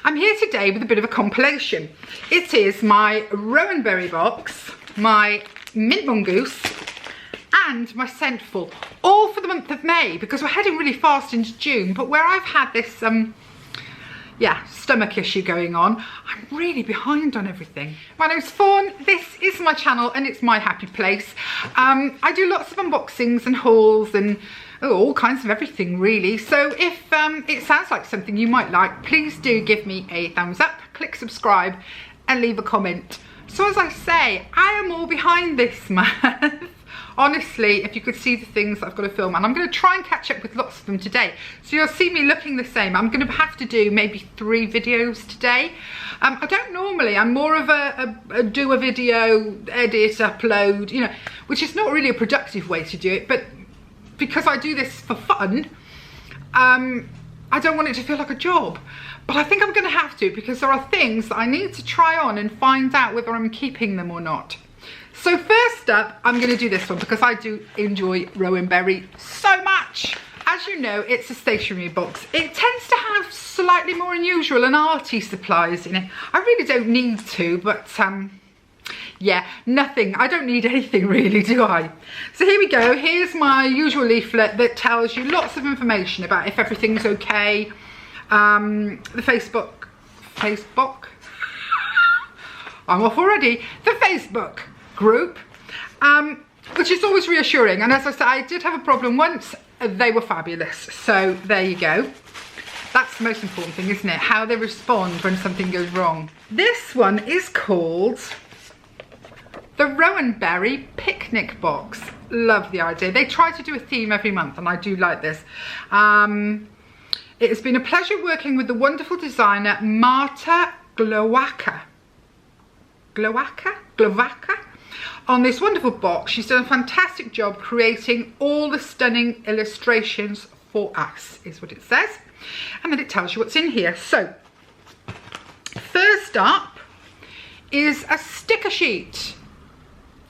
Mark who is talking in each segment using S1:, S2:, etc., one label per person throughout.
S1: I'm here today with a bit of a compilation. It is my RowanBerry Box, my Mint Mongoose and my Scentful, all for the month of May, because we're heading really fast into June, but where I've had this stomach issue going on, I'm really behind on everything. My name's Fawn, this is my channel and it's my happy place. I do lots of unboxings and hauls and all kinds of everything really, so if it sounds like something you might like, please do give me a thumbs up, click subscribe and leave a comment. So as I say, I am all behind this month. Honestly, if you could see the things that I've got to film, and I'm going to try and catch up with lots of them today, so you'll see me looking the same. I'm going to have to do maybe 3 videos today. I don't normally, I'm more of a do a video, edit, upload, you know, which is not really a productive way to do it, but because I do this for fun, I don't want it to feel like a job. But I think I'm going to have to, because there are things that I need to try on and find out whether I'm keeping them or not. So first up, I'm going to do this one because I do enjoy RowanBerry so much. As you know, it's a stationery box. It tends to have slightly more unusual and arty supplies in it. I really don't need to, but yeah, nothing. I don't need anything really, do I? So here we go. Here's my usual leaflet that tells you lots of information about if everything's okay. The Facebook, I'm off already. The Facebook group, which is always reassuring. And as I said, I did have a problem once. They were fabulous. So there you go. That's the most important thing, isn't it? How they respond when something goes wrong. This one is called the RowanBerry Picnic Box. Love the idea. They try to do a theme every month and I do like this. It has been a pleasure working with the wonderful designer Marta Glowacka on this wonderful box. She's done a fantastic job creating all the stunning illustrations for us, is what it says. And then it tells you what's in here. So, first up is a sticker sheet.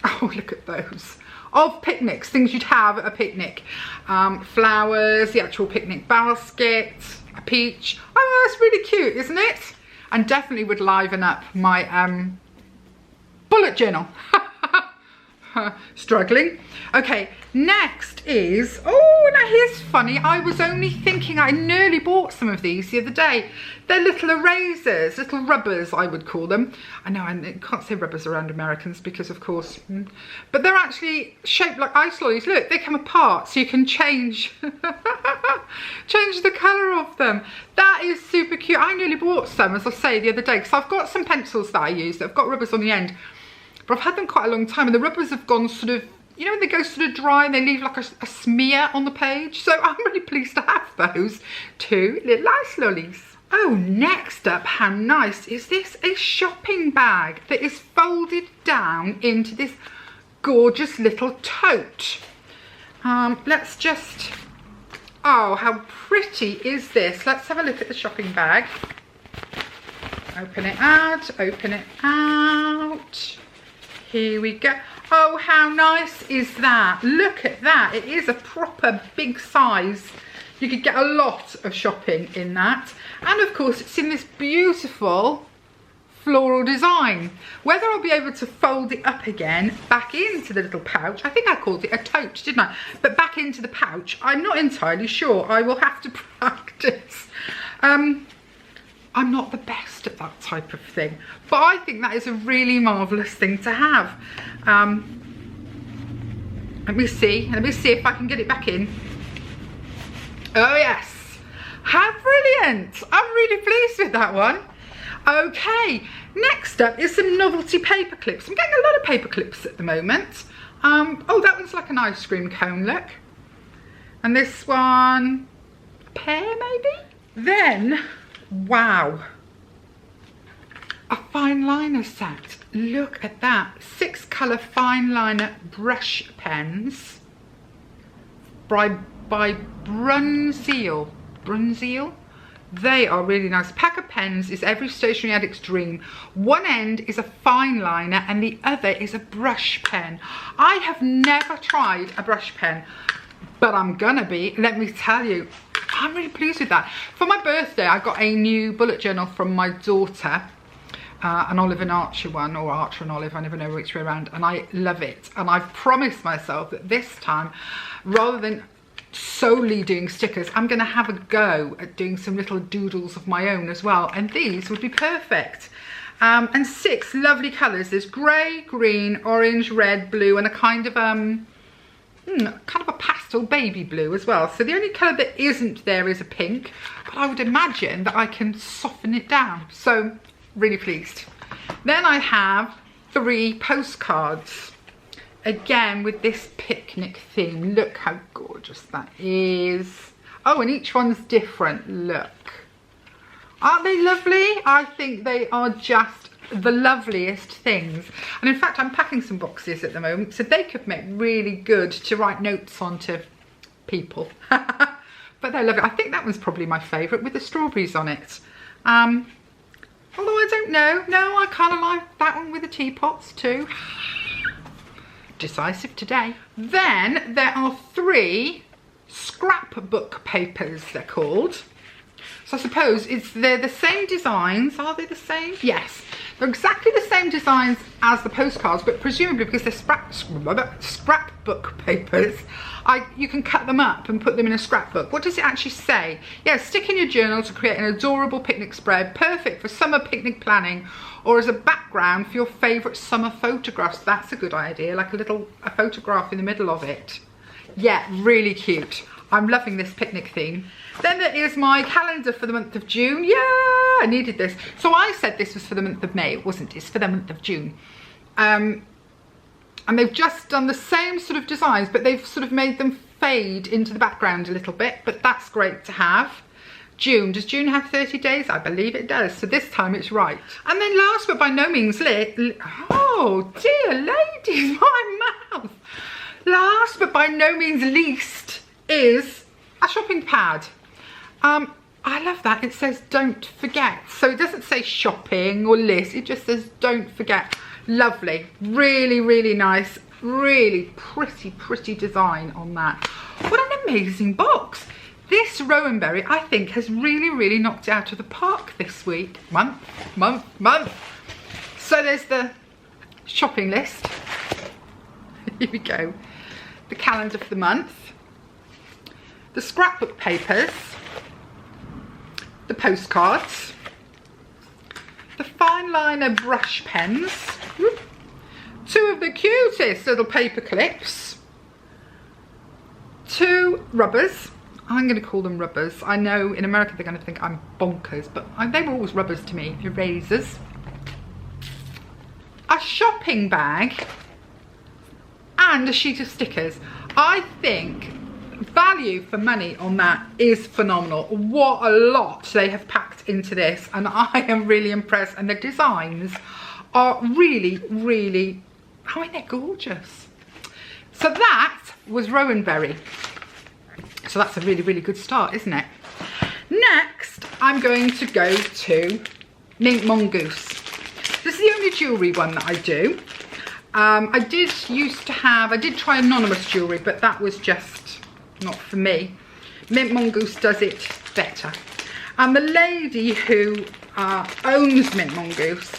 S1: Oh, look at those. Of picnics, things you'd have at a picnic. Flowers, the actual picnic basket, a peach. Oh, that's really cute, isn't it? And definitely would liven up my bullet journal. Struggling. Okay, next is, oh, now here's funny. I was only thinking, I nearly bought some of these the other day. They're little erasers, little rubbers, I would call them. I know I can't say rubbers around Americans because of course, but they're actually shaped like ice lollies. Look, they come apart so you can change change the colour of them. That is super cute. I nearly bought some, as I say, the other day, because I've got some pencils that I use that have got rubbers on the end. But I've had them quite a long time and the rubbers have gone sort of, you know, when they go sort of dry and they leave like a smear on the page. So I'm really pleased to have those 2 little ice lollies. Oh, next up, how nice is this? A shopping bag that is folded down into this gorgeous little tote. Let's just, oh, how pretty is this? Let's have a look at the shopping bag. Open it out, open it out. Here we go. Oh, how nice is that? Look at that. It is a proper big size. You could get a lot of shopping in that. And of course, it's in this beautiful floral design. Whether I'll be able to fold it up again, back into the little pouch. I think I called it a tote, didn't I? But back into the pouch, I'm not entirely sure. I will have to practice. I'm not the best at that type of thing, but I think that is a really marvellous thing to have. Let me see if I can get it back in. Oh yes, how brilliant. I'm really pleased with that one. Okay, next up is some novelty paper clips. I'm getting a lot of paper clips at the moment. Oh, that one's like an ice cream cone, look. And this one, a pear maybe? Then, wow, a fine liner set. Look at that. 6 colour fine liner brush pens by Brunzeal. They are really nice. A pack of pens is every stationery addict's dream. One end is a fine liner and the other is a brush pen. I have never tried a brush pen, but I'm gonna be. Let me tell you, I'm really pleased with that. For my birthday, I got a new bullet journal from my daughter, an Olive and Archer one, or Archer and Olive, I never know which way around, and I love it. And I've promised myself that this time, rather than solely doing stickers, I'm going to have a go at doing some little doodles of my own as well, and these would be perfect. And 6 lovely colours. There's grey, green, orange, red, blue, and a kind of a pastel baby blue as well. So the only colour that isn't there is a pink, but I would imagine that I can soften it down. So really pleased. Then I have 3 postcards, again with this picnic theme. Look how gorgeous that is. Oh, and each one's different. Look, aren't they lovely? I think they are just the loveliest things. And in fact, I'm packing some boxes at the moment, so they could make really good to write notes on to people. But they're lovely. I think that one's probably my favourite, with the strawberries on it. Although I don't know. No, I kind of like that one with the teapots too. Decisive today. Then there are 3 scrapbook papers, they're called. So I suppose they're the same designs. Are they the same? Yes. They're exactly the same designs as the postcards, but presumably because they're scrapbook papers, you can cut them up and put them in a scrapbook. What does it actually say? Yeah, stick in your journal to create an adorable picnic spread, perfect for summer picnic planning, or as a background for your favourite summer photographs. That's a good idea, like a photograph in the middle of it. Yeah, really cute. I'm loving this picnic theme. Then there is my calendar for the month of June. Yeah, I needed this. So I said this was for the month of May. It wasn't, it's for the month of June. And they've just done the same sort of designs, but they've sort of made them fade into the background a little bit, but that's great to have. June, does June have 30 days? I believe it does, so this time it's right. And then last but by no means oh dear ladies, my mouth. Last but by no means least is a shopping pad. I love that. It says don't forget. So it doesn't say shopping or list. It just says don't forget. Lovely. Really, really nice. Really pretty design on that. What an amazing box. This RowanBerry, I think, has really knocked it out of the park this week. Month. So there's the shopping list. Here we go. The calendar for the month. The scrapbook papers, the postcards, the fine liner brush pens, 2 of the cutest little paper clips, 2 rubbers. I'm going to call them rubbers. I know in America they're going to think I'm bonkers, but they were always rubbers to me. Erasers, a shopping bag, and a sheet of stickers. I think value for money on that is phenomenal. What a lot they have packed into this, and I am really impressed, and the designs are really I mean, they're gorgeous. So that was RowanBerry. So that's a really good start, isn't it? Next I'm going to go to Mongoose. This is the only jewellery one that I do. I did try anonymous jewellery, but that was just not for me. Mongoose does it better. And the lady who owns Mongoose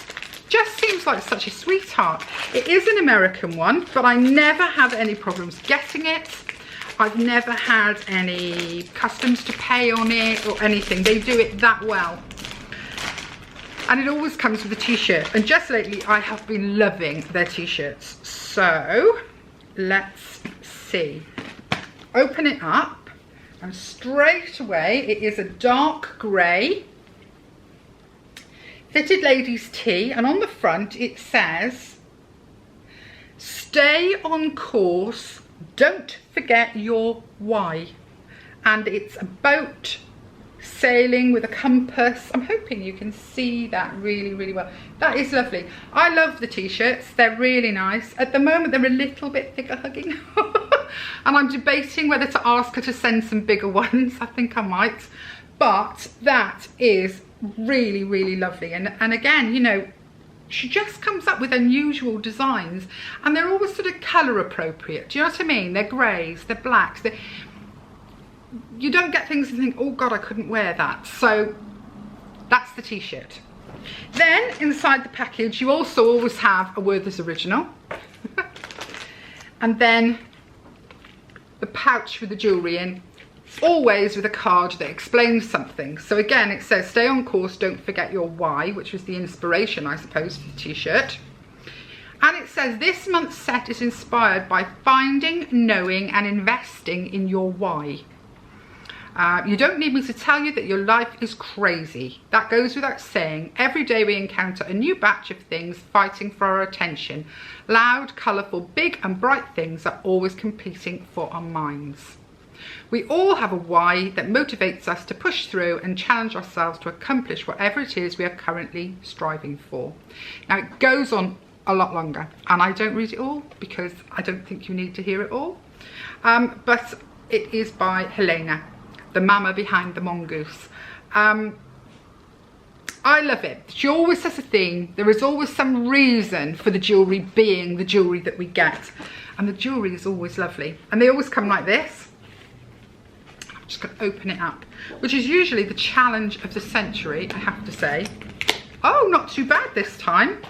S1: just seems like such a sweetheart. It is an American one, but I never have any problems getting it. I've never had any customs to pay on it or anything. They do it that well. And it always comes with a t-shirt. And just lately, I have been loving their t-shirts. So, let's see. Open it up, and straight away it is a dark grey fitted ladies tee, and on the front it says stay on course, don't forget your why. And it's a boat sailing with a compass. I'm hoping you can see that really well. That is lovely. I love the t-shirts. They're really nice. At the moment they're a little bit figure hugging. And I'm debating whether to ask her to send some bigger ones. I think I might. But that is really lovely. And again, you know, she just comes up with unusual designs, and they're always sort of colour appropriate. Do you know what I mean? They're greys, they're blacks, you don't get things and think, oh God, I couldn't wear that. So that's the t-shirt. Then inside the package, you also always have a Werther's Original. And then the pouch with the jewellery in, always with a card that explains something. So again, it says, stay on course, don't forget your why, which was the inspiration, I suppose, for the t-shirt. And it says, this month's set is inspired by finding, knowing and investing in your why. You don't need me to tell you that your life is crazy. That goes without saying. Every day we encounter a new batch of things fighting for our attention. Loud, colourful, big and bright things are always competing for our minds. We all have a why that motivates us to push through and challenge ourselves to accomplish whatever it is we are currently striving for. Now it goes on a lot longer and I don't read it all because I don't think you need to hear it all. But it is by Helena, the mama behind the Mongoose. I love it. She always has a theme. There is always some reason for the jewellery being the jewellery that we get. And the jewellery is always lovely. And they always come like this. I'm just going to open it up, which is usually the challenge of the century, I have to say. Oh, not too bad this time.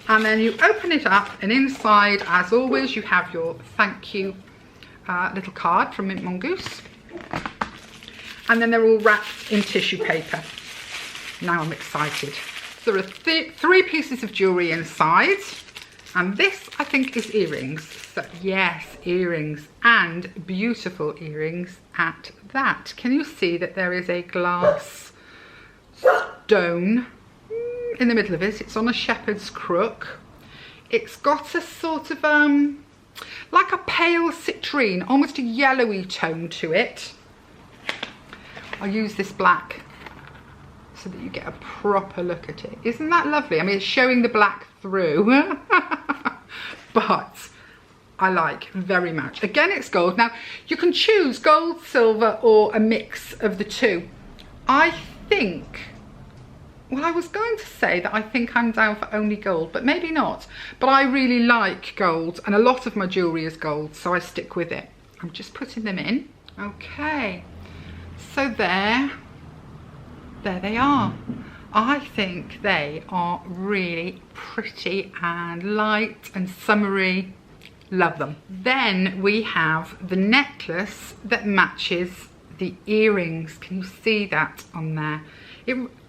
S1: And then you open it up and inside, as always, you have your thank you little card from Mint Mongoose. And then they're all wrapped in tissue paper. Now I'm excited. So there are three pieces of jewellery inside. And this, I think, is earrings. So yes, earrings, and beautiful earrings at that. Can you see that there is a glass stone in the middle of it? It's on a shepherd's crook. It's got a sort of, like a pale citrine, almost a yellowy tone to it. I'll use this black so that you get a proper look at it. Isn't that lovely? I mean, it's showing the black through, but I like very much. Again, it's gold. Now, you can choose gold, silver, or a mix of the two. I think, well, I was going to say that I think I'm down for only gold, but maybe not. But I really like gold, and a lot of my jewellery is gold, so I stick with it. I'm just putting them in. Okay. So there they are. I think they are really pretty and light and summery. Love them. Then we have the necklace that matches the earrings. Can you see that on there?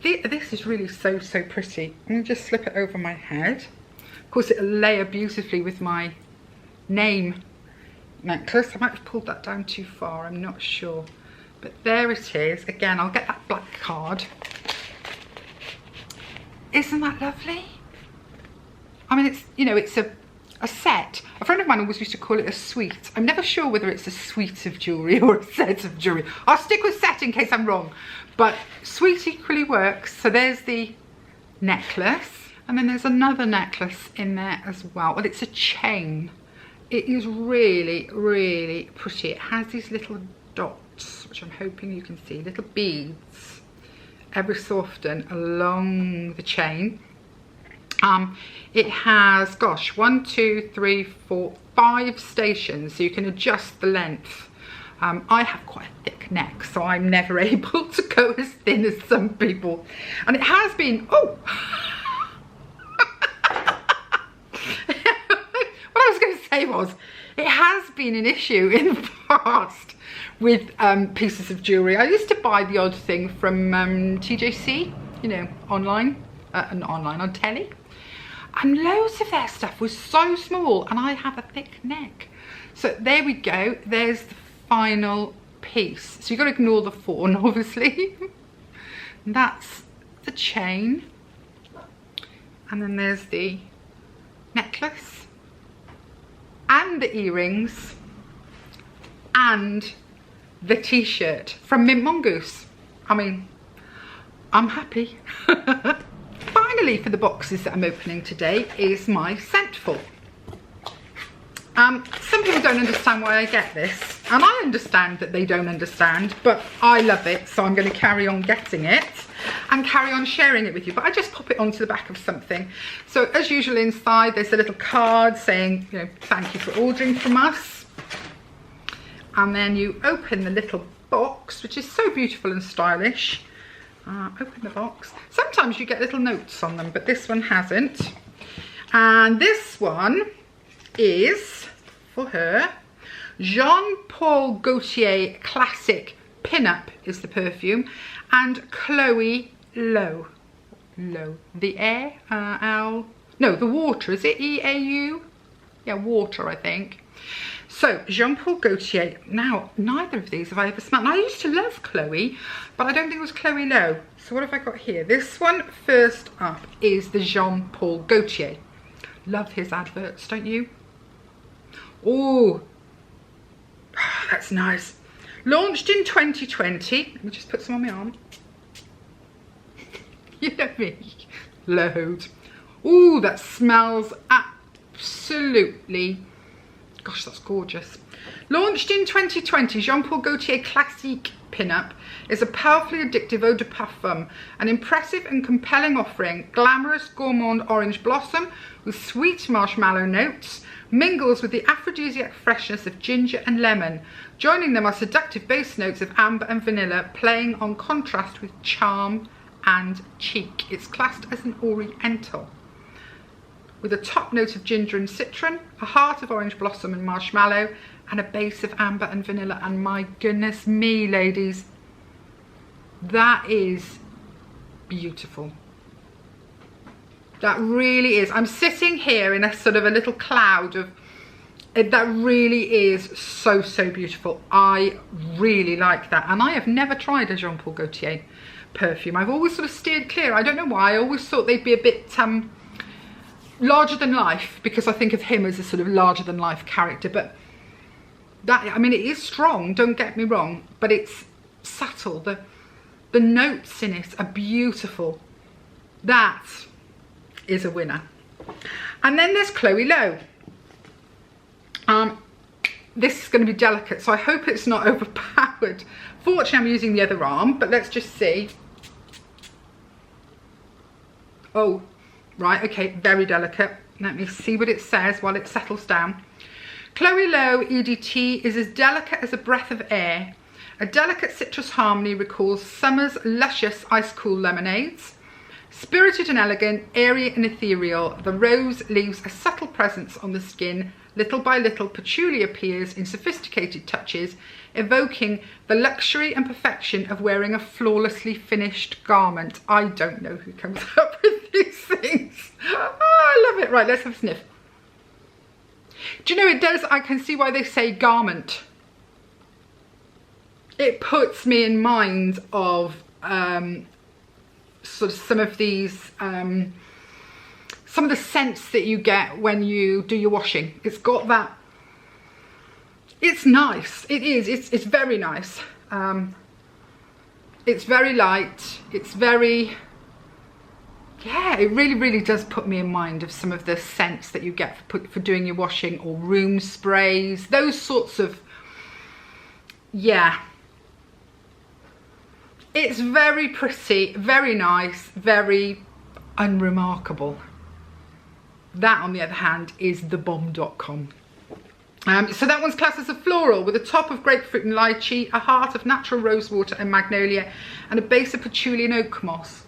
S1: This is really so pretty. I'm going to just slip it over my head. Of course, it'll layer beautifully with my name necklace. I might have pulled that down too far, I'm not sure. But there it is. Again, I'll get that black card. Isn't that lovely? I mean, it's, you know, it's a set. A friend of mine always used to call it a suite. I'm never sure whether it's a suite of jewellery or a set of jewellery. I'll stick with set in case I'm wrong. But suite equally works. So there's the necklace. And then there's another necklace in there as well. Well, it's a chain. It is really pretty. It has these little dots, which I'm hoping you can see, little beads every so often along the chain. It has, gosh, 1, 2, 3, 4, 5 stations, so you can adjust the length. I have quite a thick neck, so I'm never able to go as thin as some people. And it has been, oh! What I was going to say was, it has been an issue in the past with pieces of jewellery. I used to buy the odd thing from TJC, you know, online, not online, on telly. And loads of their stuff was so small and I have a thick neck. So there we go, there's the final piece. So you've got to ignore the fawn, obviously. That's the chain. And then there's the necklace and the earrings and the t-shirt from Mint Mongoose. I mean, I'm happy. Finally, for the boxes that I'm opening today is my Scentful. Some people don't understand why I get this, and I understand that they don't understand, but I love it, so I'm going to carry on getting it and carry on sharing it with you. But I just pop it onto the back of something. So as usual, inside there's a little card saying, you know, thank you for ordering from us. And then you open the little box, which is so beautiful and stylish. Open the box. Sometimes you get little notes on them, but this one hasn't. And this one is for her. Jean Paul Gaultier Classic Pin-Up is the perfume, and Chloe Low. The air, no, the water, is it E-A-U? Yeah, water, I think. So, Jean Paul Gaultier. Now, neither of these have I ever smelled. And I used to love Chloe, but I don't think it was Chloe Low. So what have I got here? This one first up is the Jean Paul Gaultier. Love his adverts, don't you? Oh, that's nice. Launched in 2020. Let me just put some on my arm. You know me. Loads. Oh, that smells absolutely... Gosh, that's gorgeous. Launched in 2020, Jean Paul Gaultier Classique Pin-Up is a powerfully addictive eau de parfum, an impressive and compelling offering. Glamorous gourmand orange blossom with sweet marshmallow notes mingles with the aphrodisiac freshness of ginger and lemon. Joining them are seductive base notes of amber and vanilla, playing on contrast with charm and cheek. It's classed as an oriental, with a top note of ginger and citron, a heart of orange blossom and marshmallow, and a base of amber and vanilla. And my goodness me, ladies, that is beautiful. That really is. I'm sitting here in a sort of a little cloud of it. That really is so, so beautiful. I really like that. And I have never tried a Jean Paul Gaultier perfume. I've always sort of steered clear. I don't know why. I always thought they'd be a bit larger than life, because I think of him as a sort of larger than life character. But that, I mean, it is strong, don't get me wrong, but it's subtle. The notes in it are beautiful. That is a winner. And then there's Chloe Low. This is going to be delicate, so I hope it's not overpowered. Fortunately, I'm using the other arm, but let's just see. Oh, right, okay, very delicate. Let me see what it says while it settles down. Chloe Low EDT is as delicate as a breath of air. A delicate citrus harmony recalls summer's luscious ice-cool lemonades. Spirited and elegant, airy and ethereal, the rose leaves a subtle presence on the skin. Little by little, patchouli appears in sophisticated touches, evoking the luxury and perfection of wearing a flawlessly finished garment. I don't know who comes up with these things. Oh, I love it. Right, let's have a sniff. Do you know, it does, I can see why they say garment. It puts me in mind of sort of some of these, some of the scents that you get when you do your washing. It's got that, it's nice, it is, it's very nice. It's very light, it's very, yeah, it really, really does put me in mind of some of the scents that you get for doing your washing, or room sprays, those sorts of, yeah. It's very pretty, very nice, very unremarkable. That, on the other hand, is thebomb.com. So that one's classed as a floral, with a top of grapefruit and lychee, a heart of natural rosewater and magnolia, and a base of patchouli and oak moss.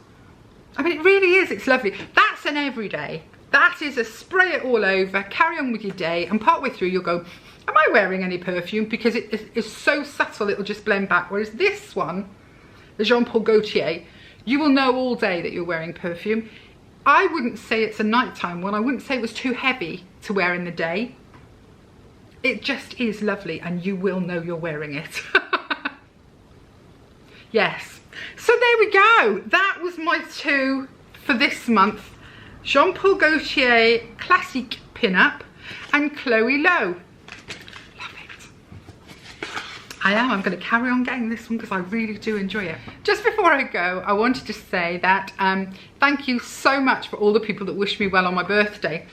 S1: I mean, it really is, it's lovely. That's an everyday. That is a spray it all over, carry on with your day, and partway through you'll go, am I wearing any perfume? Because it is so subtle, it'll just blend back. Whereas this one, the Jean Paul Gaultier, you will know all day that you're wearing perfume. I wouldn't say it's a nighttime one. I wouldn't say it was too heavy to wear in the day. It just is lovely, and you will know you're wearing it. Yes. So there we go. That was my two for this month. Jean Paul Gaultier Classique Pin-Up and Chloe Low. I'm going to carry on getting this one because I really do enjoy it. Just before I go, I wanted to say that thank you so much for all the people that wished me well on my birthday.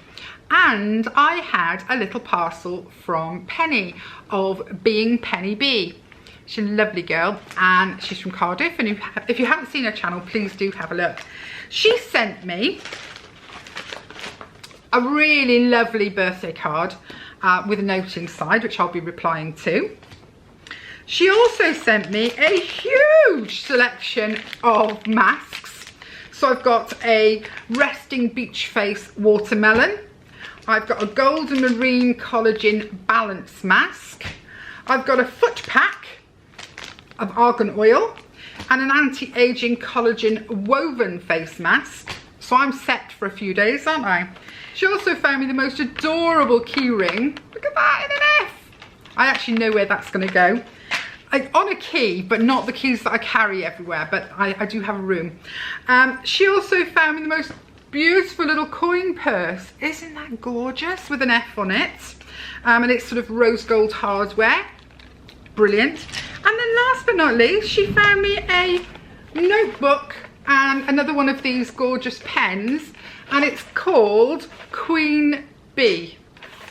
S1: And I had a little parcel from Penny of Being Penny Bee. She's a lovely girl, and she's from Cardiff, and if you haven't seen her channel, please do have a look. She sent me a really lovely birthday card with a note inside, which I'll be replying to. She also sent me a huge selection of masks. So I've got a resting beach face watermelon. I've got a golden marine collagen balance mask. I've got a foot pack of argan oil and an anti-aging collagen woven face mask. So I'm set for a few days, aren't I? She also found me the most adorable key ring. Look at that in an F. I actually know where that's going to go. On a key, but not the keys that I carry everywhere, but I do have a room. She also found me the most beautiful little coin purse. Isn't that gorgeous? With an F on it. And it's sort of rose gold hardware. Brilliant. And then last but not least, she found me a notebook and another one of these gorgeous pens. And it's called Queen Bee.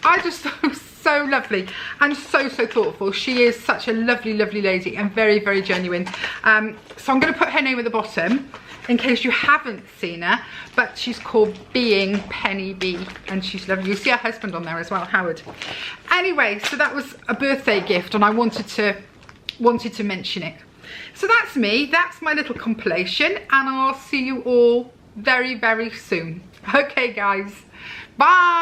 S1: I just thought it was so lovely and so thoughtful. She is such a lovely lady and very genuine. So I'm going to put her name at the bottom in case you haven't seen her, but she's called Being Penny Bee and she's lovely. You see her husband on there as well, Howard. Anyway, so that was a birthday gift and I wanted to mention it. So that's me, that's my little compilation, and I'll see you all very soon. Okay guys, bye.